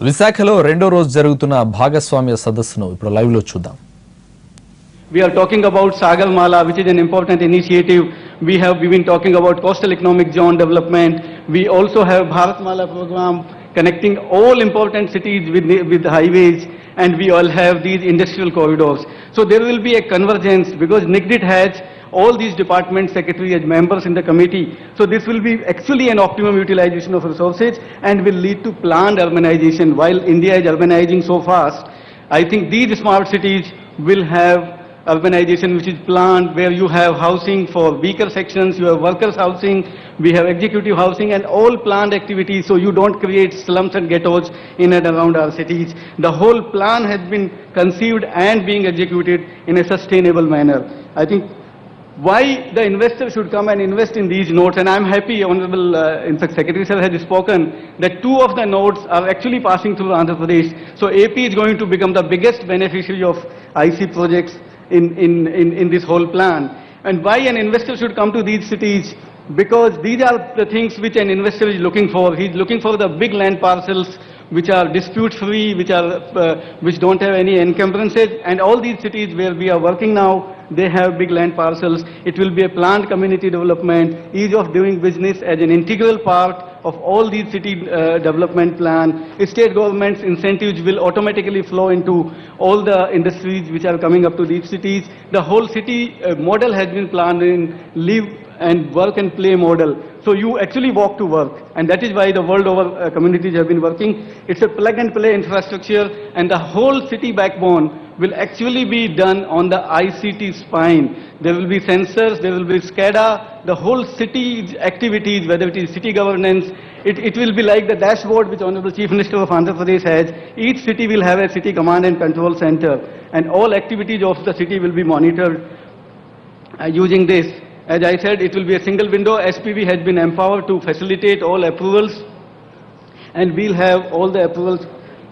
విశాఖలో రెండో రోజు జరుగుతున్న భాగస్వామ్య సదస్సును ఇప్పుడు లైవ్ లో చూద్దాం. We are talking about Sagar Mala, which is an important initiative. We've been talking about coastal economic zone development. We also have Bharat Mala program connecting all important cities with highways, and we all have these industrial corridors. So there will be a convergence because NICDIT has all these department secretaries as members in the committee. So this will be actually an optimum utilization of resources and will lead to planned urbanization. While India is urbanizing so fast, I think these smart cities will have urbanization which is planned, where you have housing for weaker sections, you have workers housing, we have executive housing, and all planned activities, so you don't create slums and ghettos in and around our cities. The whole plan has been conceived and being executed in a sustainable manner. I think why the investor should come and invest in these nodes, and I'm happy, Honorable in fact Secretary Sir has spoken that 2 of the nodes are actually passing through Andhra Pradesh. So AP is going to become the biggest beneficiary of IC projects in this whole plan. And why an investor should come to these cities? Because these are the things which an investor is looking for. He's looking for the big land parcels which are dispute free, which don't have any encumbrances, and all these cities where we are working now, they have big land parcels. It will be a planned community development, ease of doing business as an integral part of all these city development plan. State government's incentives will automatically flow into all the industries which are coming up to these cities. The whole city model has been planned in live and work and play model. So you actually walk to work, and that is why the world over communities have been working. It's a plug and play infrastructure, and the whole city backbone will actually be done on the ICT spine. There will be sensors, there will be SCADA, the whole city's activities, whether it is city governance, it will be like the dashboard which Honorable Chief Minister of Andhra Pradesh has. Each city will have a city command and control center, and all activities of the city will be monitored using this. As I said, it will be a single window. SPV has been empowered to facilitate all approvals, and we'll have all the approvals.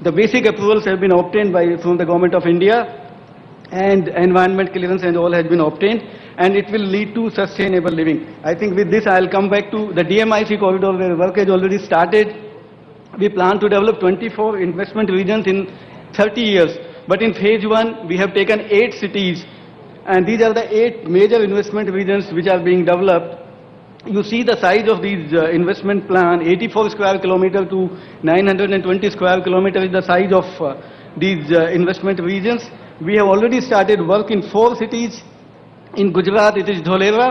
The basic approvals have been obtained from the Government of India, and environment clearance and all has been obtained, and it will lead to sustainable living. I think with this I'll come back to the DMIC corridor where work has already started. We plan to develop 24 investment regions in 30 years, but in phase 1 we have taken 8 cities, and these are the 8 major investment regions which are being developed. You see the size of these investment plan, 84 square kilometer to 920 square kilometer is the size of these investment regions. We have already started work in 4 cities. In Gujarat it is Dholera,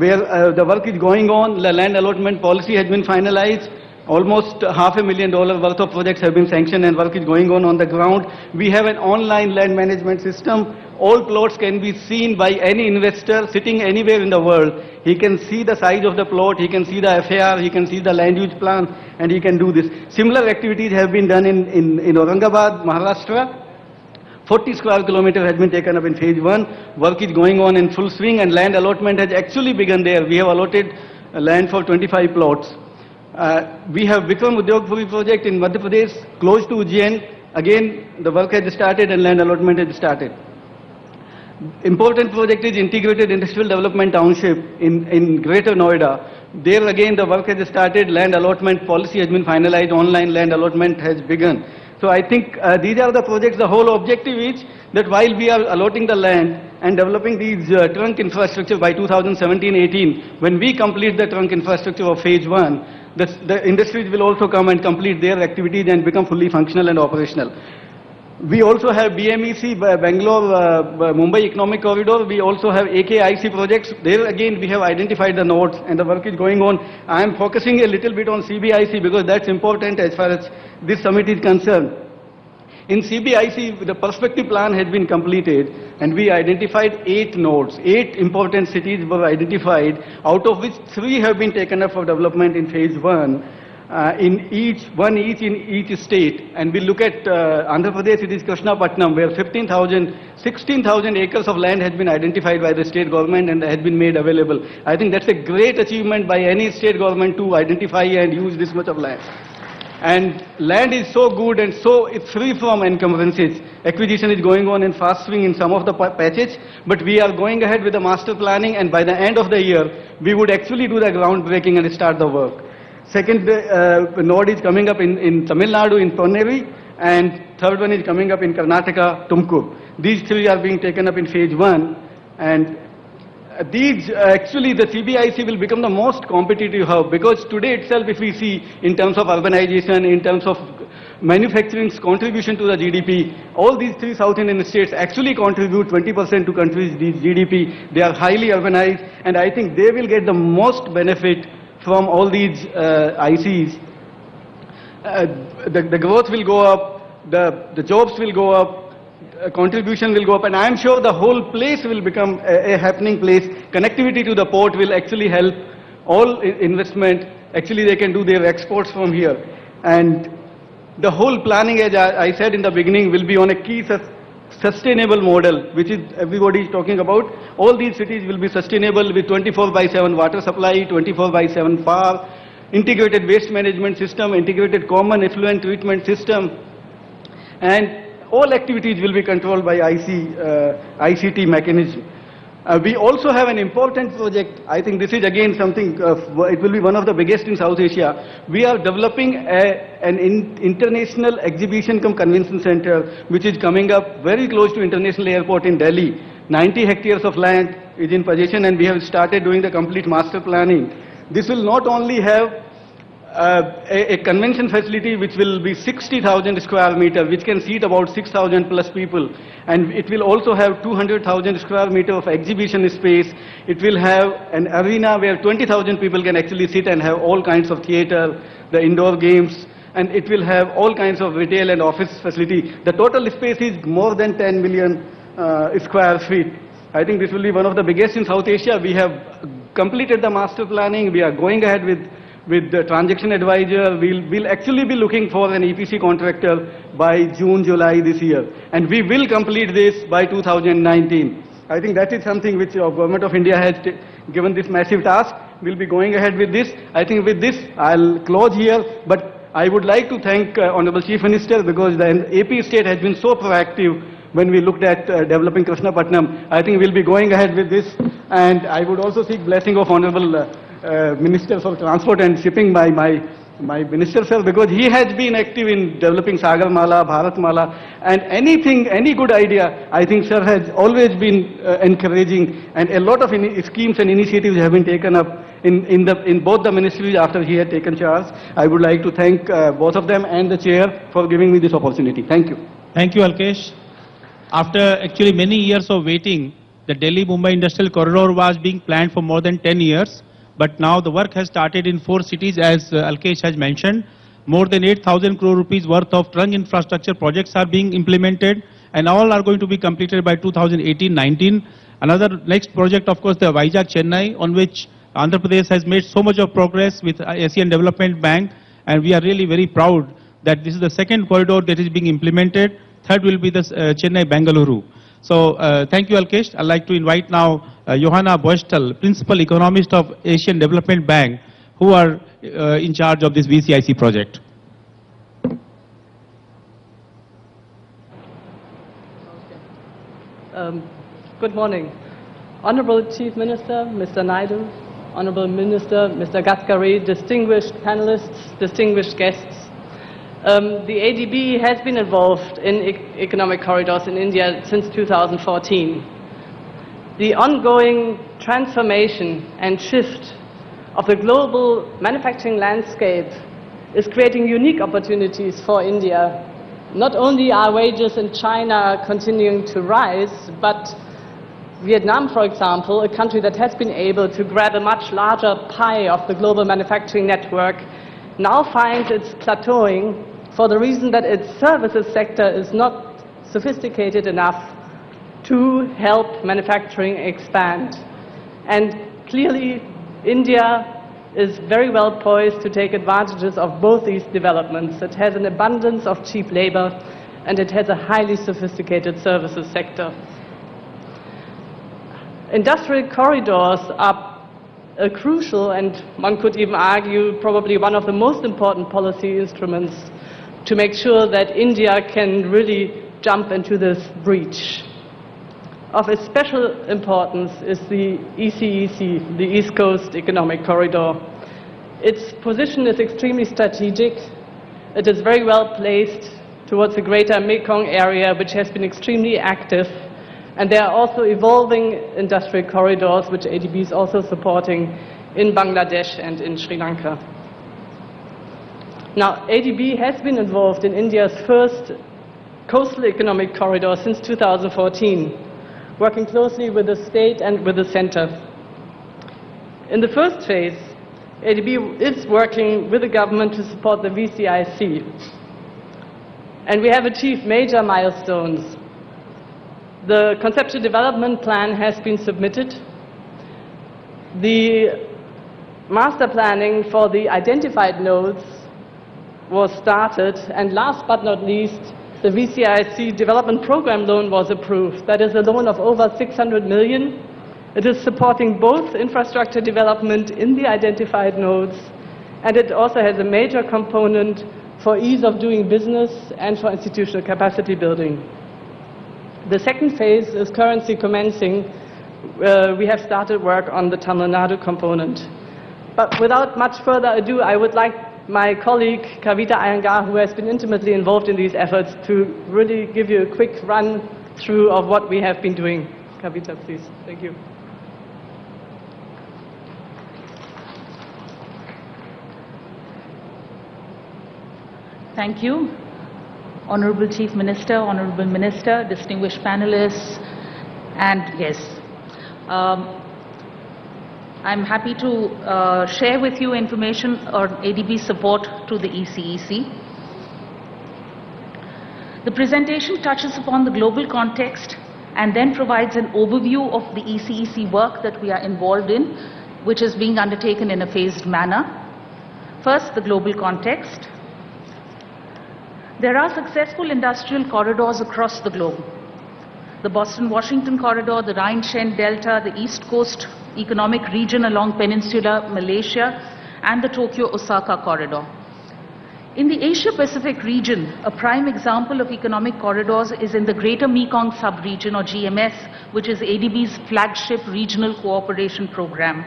where the work is going on. The land allotment policy has been finalized. Almost $500,000 worth of projects have been sanctioned and work is going on the ground. We have an online land management system. All plots can be seen by any investor sitting anywhere in the world. He can see the size of the plot, he can see the FAR, he can see the land use plan, and he can do this. Similar activities have been done in Aurangabad, Maharashtra. 40 square kilometers has been taken up in phase 1. Work is going on in full swing, and land allotment has actually begun there. We have allotted land for 25 plots. We have Vikram Udyogpuri project in Madhya Pradesh, close to Ujjain. Again, the work has started and land allotment has started. Important project is Integrated Industrial Development Township in Greater Noida. There again the work has started, land allotment policy has been finalized, online land allotment has begun. So I think these are the projects. The whole objective is that while we are allotting the land and developing these trunk infrastructure by 2017-18, when we complete the trunk infrastructure of phase 1, the industries will also come and complete their activities and become fully functional and operational. We also have BMEC, Bangalore, Mumbai Economic Corridor. We also have AKIC projects. There again we have identified the nodes and the work is going on. I am focusing a little bit on CBIC because that's important as far as this summit is concerned. In CBIC, the perspective plan has been completed and we identified 8 nodes. 8 important cities were identified, out of which 3 have been taken up for development in phase 1. In each state, and we look at Andhra Pradesh, it is Visakhapatnam, where 16,000 acres of land has been identified by the state government and has been made available. I think that's a great achievement by any state government to identify and use this much of land. And land is so good and so it's free from encumbrances. Acquisition is going on in fast swing in some of the patches, but we are going ahead with the master planning, and by the end of the year, we would actually do the groundbreaking and start the work. Second node is coming up in Tamil Nadu, in Ponneri, and third one is coming up in Karnataka, Tumkur. These three are being taken up in phase 1, and these actually the CBIC will become the most competitive hub, because today itself, if we see in terms of urbanization, in terms of manufacturing's contribution to the GDP, all these three South Indian states actually contribute 20% to country's GDP. They are highly urbanized, and I think they will get the most benefit from all these ICs. The growth will go up, the jobs will go up, contribution will go up, and I am sure the whole place will become a happening place. Connectivity to the port will actually help all investment. Actually, they can do their exports from here. And the whole planning, as I said in the beginning, will be on a key sustainable model, which is everybody is talking about. All these cities will be sustainable with 24/7 water supply, 24/7 power, integrated waste management system, integrated common effluent treatment system, and all activities will be controlled by ICT mechanism. We also have an important project. I think this is again something, it will be one of the biggest in South Asia. We are developing an international exhibition cum convention center, which is coming up very close to International Airport in Delhi. 90 hectares of land is in possession, and we have started doing the complete master planning. This will not only have a convention facility which will be 60,000 square meter, which can seat about 6,000 plus people, and it will also have 200,000 square meter of exhibition space. It will have an arena where 20,000 people can actually sit and have all kinds of theater, the indoor games, and it will have all kinds of retail and office facility. The total space is more than 10 million square feet. I think this will be one of the biggest in South Asia. We have completed the master planning. We are going ahead with the transaction advisor. We'll actually be looking for an EPC contractor by June, July this year. And we will complete this by 2019. I think that is something which the Government of India has given this massive task. We'll be going ahead with this. I think with this, I'll close here. But I would like to thank Honorable Chief Minister, because the AP state has been so proactive when we looked at developing Visakhapatnam. I think we'll be going ahead with this. And I would also seek blessing of Honorable Minister for Transport and Shipping, my Minister sir, because he has been active in developing Sagar Mala, Bharat Mala, and any good idea, I think sir has always been encouraging, and a lot of schemes and initiatives have been taken up in both the ministries after he had taken charge. I would like to thank both of them and the chair for giving me this opportunity. Thank you. Thank you, Alkesh. After actually many years of waiting, the Delhi-Mumbai Industrial Corridor was being planned for more than 10 years. But now the work has started in 4 cities, as Alkesh has mentioned. More than 8,000 crore rupees worth of trunk infrastructure projects are being implemented, and all are going to be completed by 2018-19. Another next project, of course, the Vizag-Chennai, on which Andhra Pradesh has made so much of progress with Asian Development Bank, and we are really very proud that this is the second corridor that is being implemented. Third will be the Chennai-Bengaluru. So thank you, Alkesh. I'd like to invite now Johanna Boestel, Principal Economist of Asian Development Bank, who are in charge of this VCIC project. Good morning. Honorable Chief Minister, Mr. Naidu, Honorable Minister, Mr. Gadkari, distinguished panelists, distinguished guests. The ADB has been involved in economic corridors in India since 2014. The ongoing transformation and shift of the global manufacturing landscape is creating unique opportunities for India. Not only are wages in China continuing to rise, but Vietnam, for example, a country that has been able to grab a much larger pie of the global manufacturing network, now finds it's plateauing for the reason that its services sector is not sophisticated enough to help manufacturing expand. And clearly, India is very well poised to take advantages of both these developments. It has an abundance of cheap labor, and it has a highly sophisticated services sector. Industrial corridors are a crucial, and one could even argue, probably one of the most important policy instruments to make sure that India can really jump into this breach. Of special importance is the ECEC, the East Coast Economic Corridor. Its position is extremely strategic. It is very well placed towards the greater Mekong area, which has been extremely active. And there are also evolving industrial corridors, which ADB is also supporting in Bangladesh and in Sri Lanka. Now, ADB has been involved in India's first coastal economic corridor since 2014, working closely with the state and with the center. In the first phase, ADB is working with the government to support the VCIC. And we have achieved major milestones. The conceptual development plan has been submitted. The master planning for the identified nodes was started. And last but not least, the VCIC development program loan was approved. That is a loan of over 600 million. It is supporting both infrastructure development in the identified nodes, and it also has a major component for ease of doing business and for institutional capacity building. The second phase is currently commencing. We have started work on the Tamil Nadu component. But without much further ado, I would like my colleague Kavita Iyengar, who has been intimately involved in these efforts, to really give you a quick run through of what we have been doing. Kavita, please. Thank you. Thank you, Honorable Chief Minister, Honorable Minister, distinguished panelists, and guests. I'm happy to share with you information on ADB support to the ECEC. The presentation touches upon the global context and then provides an overview of the ECEC work that we are involved in, which is being undertaken in a phased manner. First, the global context. There are successful industrial corridors across the globe. The Boston-Washington corridor, the Rhine-Shen Delta, the East Coast Economic Region along Peninsular Malaysia, and the Tokyo-Osaka corridor. In the Asia-Pacific region, a prime example of economic corridors is in the Greater Mekong Sub-Region, or GMS, which is ADB's flagship regional cooperation program.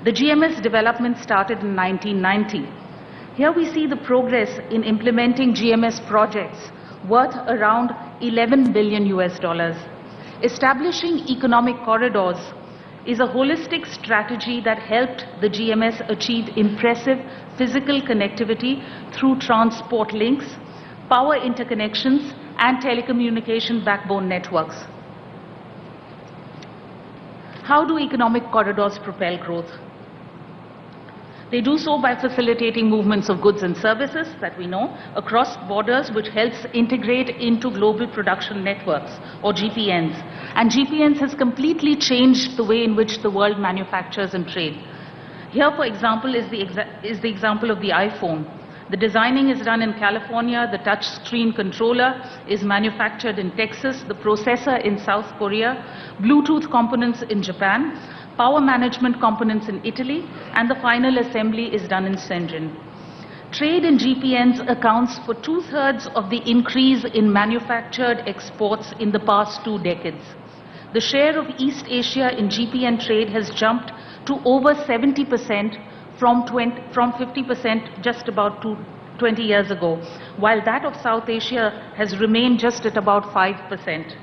The GMS development started in 1990. Here we see the progress in implementing GMS projects worth around $11 billion. Establishing economic corridors is a holistic strategy that helped the GMS achieve impressive physical connectivity through transport links, power interconnections, and telecommunication backbone networks. How do economic corridors propel growth? They do so by facilitating movements of goods and services, that we know, across borders, which helps integrate into global production networks, or GPNs. And GPNs has completely changed the way in which the world manufactures and trade. Here, for example, is the example of the iPhone. The designing is done in California, the touch screen controller is manufactured in Texas, the processor in South Korea, Bluetooth components in Japan, power management components in Italy, and the final assembly is done in Shenzhen. Trade in GPNs accounts for 2/3 of the increase in manufactured exports in the past 2 decades. The share of East Asia in GPN trade has jumped to over 70% from 50% just about 20 years ago, while that of South Asia has remained just at about 5%.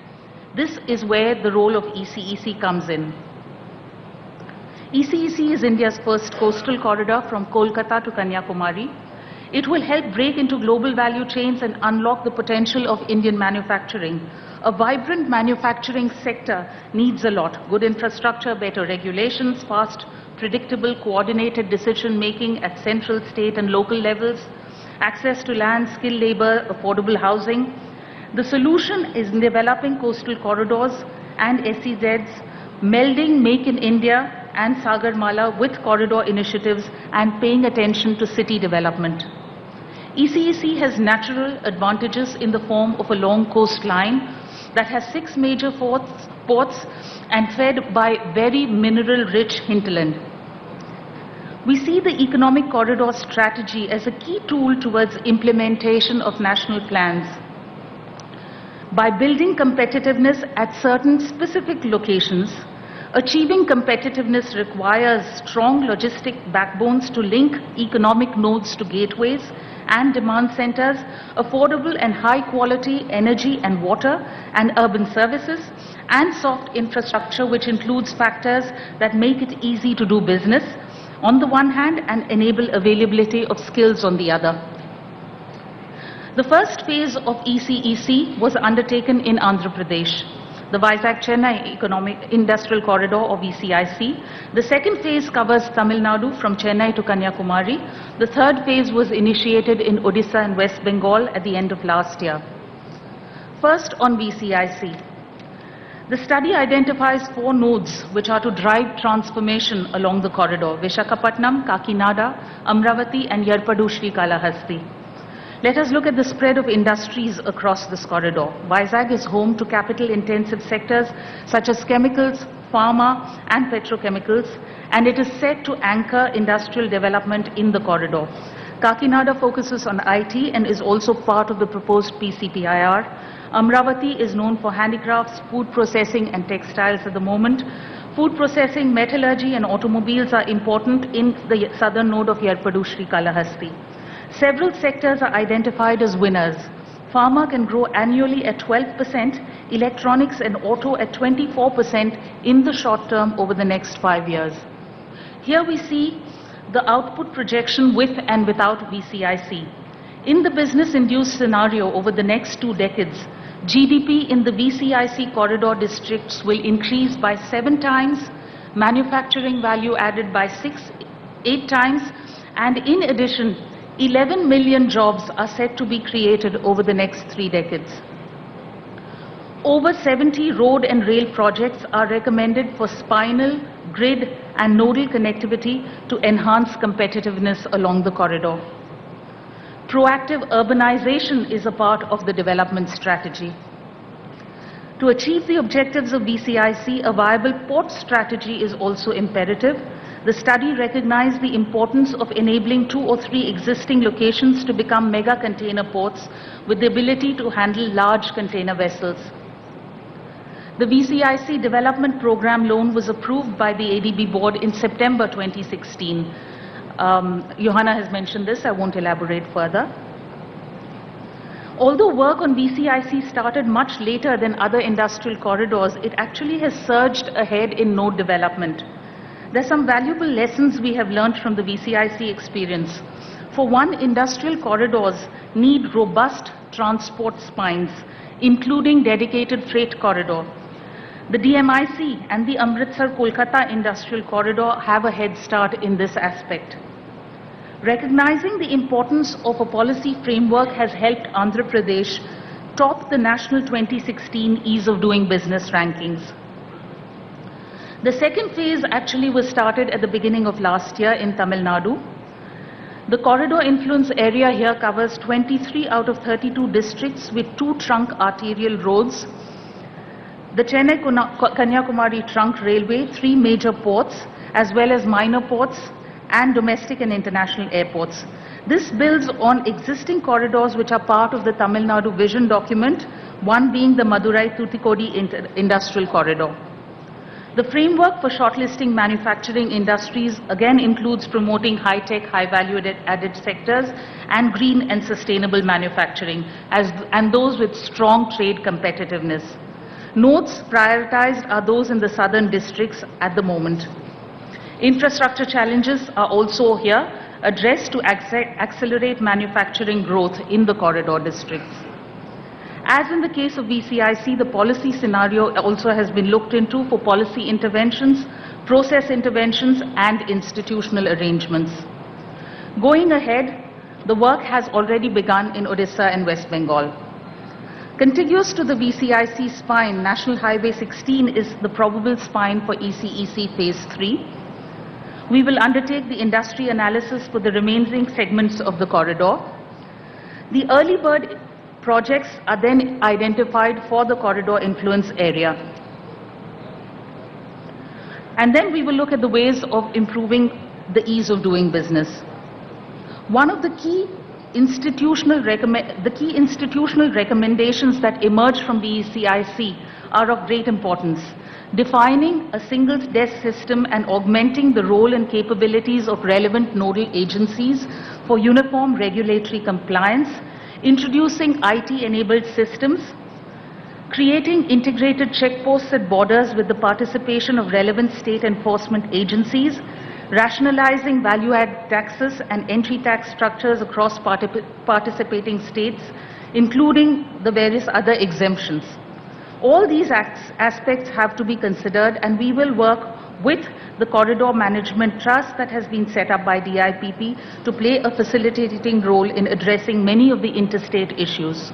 This is where the role of ECEC comes in. ECEC is India's first coastal corridor from Kolkata to Kanyakumari. It will help break into global value chains and unlock the potential of Indian manufacturing. A vibrant manufacturing sector needs a lot: good infrastructure, better regulations, fast, predictable, coordinated decision-making at central, state, and local levels, access to land, skilled labor, affordable housing. The solution is in developing coastal corridors and SEZs, melding Make in India and Sagarmala with corridor initiatives and paying attention to city development. ECEC has natural advantages in the form of a long coastline that has 6 major ports and fed by very mineral-rich hinterland. We see the economic corridor strategy as a key tool towards implementation of national plans. By building competitiveness at certain specific locations, Achieving competitiveness requires strong logistic backbones to link economic nodes to gateways and demand centers, affordable and high quality energy and water and urban services, and soft infrastructure, which includes factors that make it easy to do business on the one hand and enable availability of skills on the other. The first phase of ECEC was undertaken in Andhra Pradesh, the Vizag-Chennai Economic Industrial Corridor or VCIC. The second phase covers Tamil Nadu from Chennai to Kanyakumari. The third phase was initiated in Odisha and West Bengal at the end of last year. First on VCIC. The study identifies 4 nodes which are to drive transformation along the corridor: Visakhapatnam, Kakinada, Amravati and Yerpadu Srikalahasti. Let us look at the spread of industries across this corridor. Vizag is home to capital-intensive sectors such as chemicals, pharma and petrochemicals, and it is set to anchor industrial development in the corridor. Kakinada focuses on IT and is also part of the proposed PCPIR. Amravati is known for handicrafts, food processing and textiles at the moment. Food processing, metallurgy and automobiles are important in the southern node of Yerpadu Srikalahasti. Several sectors are identified as winners. Pharma can grow annually at 12%, electronics and auto at 24% in the short term over the next 5 years. Here we see the output projection with and without VCIC. In the business-induced scenario over the next 2 decades, GDP in the VCIC corridor districts will increase by 7 times, manufacturing value added by 8 times, and in addition, 11 million jobs are set to be created over the next 3 decades. Over 70 road and rail projects are recommended for spinal, grid and nodal connectivity to enhance competitiveness along the corridor. Proactive urbanization is a part of the development strategy. To achieve the objectives of VCIC, a viable port strategy is also imperative. The study recognized the importance of enabling 2 or 3 existing locations to become mega container ports with the ability to handle large container vessels. The VCIC development program loan was approved by the ADB board in September 2016. Johanna has mentioned this, I won't elaborate further. Although work on VCIC started much later than other industrial corridors, it actually has surged ahead in node development. There are some valuable lessons we have learned from the VCIC experience. For one, industrial corridors need robust transport spines, including dedicated freight corridor. The DMIC and the Amritsar-Kolkata industrial corridor have a head start in this aspect. Recognizing the importance of a policy framework has helped Andhra Pradesh top the national 2016 Ease of Doing Business rankings. The second phase actually was started at the beginning of last year in Tamil Nadu. The corridor influence area here covers 23 out of 32 districts with 2 trunk arterial roads, the Chennai-Kanyakumari trunk railway, 3 major ports, as well as minor ports and domestic and international airports. This builds on existing corridors which are part of the Tamil Nadu vision document, one being the Madurai-Thoothukudi industrial corridor. The framework for shortlisting manufacturing industries again includes promoting high-tech, high-value-added sectors and green and sustainable manufacturing, and those with strong trade competitiveness. Nodes prioritized are those in the southern districts at the moment. Infrastructure challenges are also here addressed to accelerate manufacturing growth in the corridor districts. As in the case of VCIC, the policy scenario also has been looked into for policy interventions, process interventions and institutional arrangements. Going ahead, the work has already begun in Odisha and West Bengal. Contiguous to the VCIC spine, National Highway 16 is the probable spine for ECEC Phase 3. We will undertake the industry analysis for the remaining segments of the corridor. The early bird projects are then identified for the corridor influence area. And then we will look at the ways of improving the ease of doing business. One of the key institutional recommendations that emerge from the ECIC are of great importance. defining a single desk system and augmenting the role and capabilities of relevant nodal agencies for uniform regulatory compliance, introducing IT-enabled systems, creating integrated checkposts at borders with the participation of relevant state enforcement agencies, rationalizing value-add taxes and entry tax structures across participating states, including the various other exemptions. All these aspects have to be considered, and we will work with the Corridor Management Trust that has been set up by DIPP to play a facilitating role in addressing many of the interstate issues.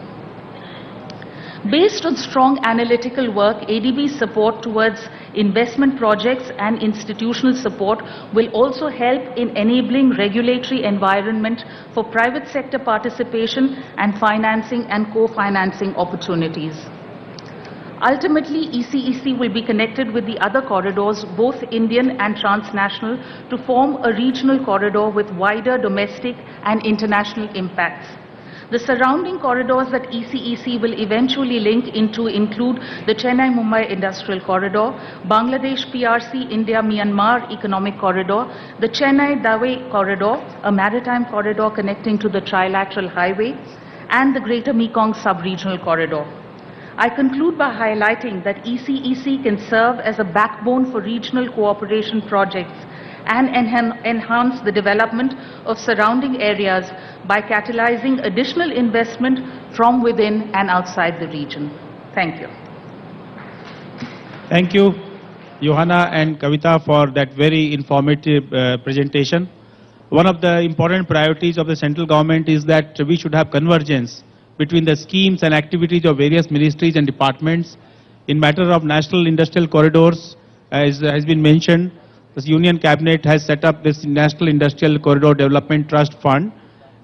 Based on strong analytical work, ADB's support towards investment projects and institutional support will also help in enabling regulatory environment for private sector participation and financing and co-financing opportunities. Ultimately, ECEC will be connected with the other corridors, both Indian and transnational, to form a regional corridor with wider domestic and international impacts. The surrounding corridors that ECEC will eventually link into include the Chennai-Mumbai Industrial Corridor, Bangladesh PRC India-Myanmar Economic Corridor, the Chennai-Dawei Corridor, a maritime corridor connecting to the Trilateral Highway, and the Greater Mekong Sub-Regional Corridor. I conclude by highlighting that ECEC can serve as a backbone for regional cooperation projects and enhance the development of surrounding areas by catalyzing additional investment from within and outside the region. Thank you. Thank you, Johanna and Kavita, for that very informative presentation. One of the important priorities of the central government is that we should have convergence between the schemes and activities of various ministries and departments. In matter of national industrial corridors, as has been mentioned, the Union Cabinet has set up this National Industrial Corridor Development Trust Fund,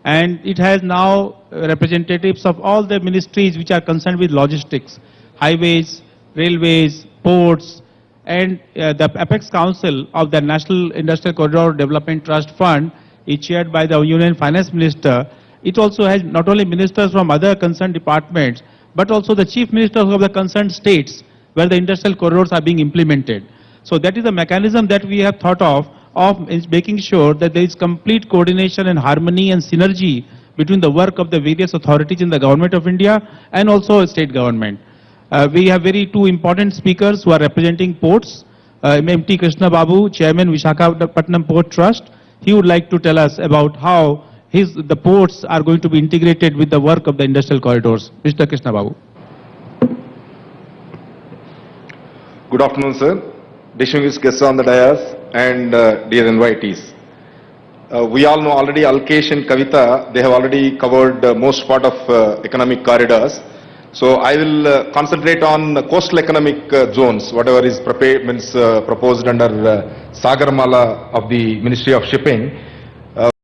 and it has now representatives of all the ministries which are concerned with logistics, highways, railways, ports, and the Apex Council of the National Industrial Corridor Development Trust Fund is chaired by the Union Finance Minister. It also has not only ministers from other concerned departments, but also the chief ministers of the concerned states where the industrial corridors are being implemented. So that is a mechanism that we have thought of making sure that there is complete coordination and harmony and synergy between the work of the various authorities in the Government of India and also state government. We have two important speakers who are representing ports. MT Krishna Babu, Chairman Visakhapatnam Port Trust. He would like to tell us about how the ports are going to be integrated with the work of the industrial corridors. Mr. Krishna Babu. Good afternoon, sir. Distinguished guests on the dais and dear invitees. We all know already Alkesh and Kavita, they have already covered most part of economic corridors. So I will concentrate on coastal economic zones, whatever is proposed under Sagarmala of the Ministry of Shipping.